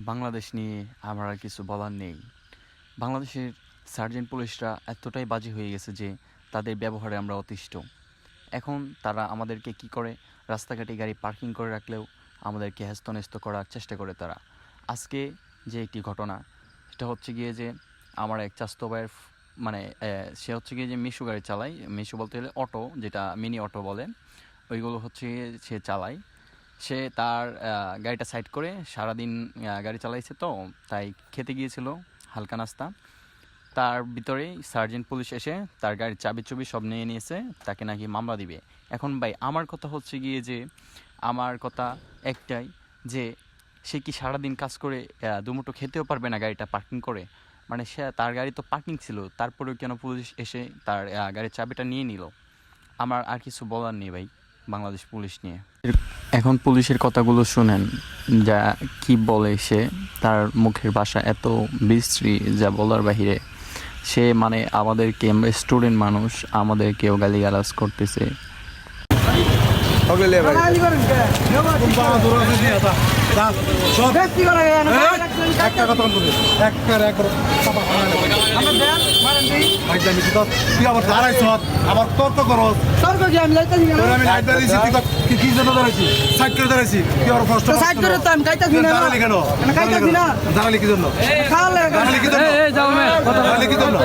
বাংলাদেশ নিয়ে আমার আর কিছু বলার নেই। বাংলাদেশের সার্জেন্ট পুলিশরা এতটাই বাজে হয়ে গেছে যে তাদের ব্যবহারে আমরা অতিষ্ঠ। এখন তারা আমাদেরকে কি করে, রাস্তাঘাটে গাড়ি পার্কিং করে রাখলেও আমাদেরকে হেস্তনেস্ত করার চেষ্টা করে তারা। আজকে যে একটি ঘটনা, সেটা হচ্ছে গিয়ে যে আমার এক চাচাতো ভাইয়ের সে হচ্ছে গিয়ে যে মিশু গাড়ি চালায়। মিশু বলতে গেলে অটো, যেটা মিনি অটো বলে, ওইগুলো হচ্ছে সে চালায়। সে তার গাড়িটা সাইড করে সারাদিন গাড়ি চালাইছে, তো তাই খেতে গিয়েছিল হালকা নাস্তা। তার ভিতরেই সার্জেন্ট পুলিশ এসে তার গাড়ির চাবি চুবি সব নিয়ে নিয়েছে, তাকে নাকি মামলা দিবে। এখন ভাই আমার কথা হচ্ছে গিয়ে যে, আমার কথা একটাই যে সে কি সারাদিন কাজ করে দুমুঠো খেতেও পারবে না গাড়িটা পার্কিং করে? মানে সে, তার গাড়ি তো পার্কিং ছিল, তারপরেও কেন পুলিশ এসে তার গাড়ির চাবিটা নিয়ে নিল? আমার আর কিছু বলার নেই ভাই বাংলাদেশ পুলিশ নিয়ে। এখন পুলিশের কথাগুলো শুনেন, যা কি বলে সে, তার মুখের ভাষা এত বিশ্রী যা বলার বাহিরে। সে আমাদেরকে, আমরা স্টুডেন্ট মানুষ, আমাদেরকেও গালিগালাজ করতেছে। আবার তর্ক করো, কি জন্য দাঁড়াইছি? সাইড করে দাঁড়াইছি, কি আবার কষ্ট দাঁড়ালি কেন? দাঁড়ালি কি জন্য? দাঁড়ালি কি জন্য?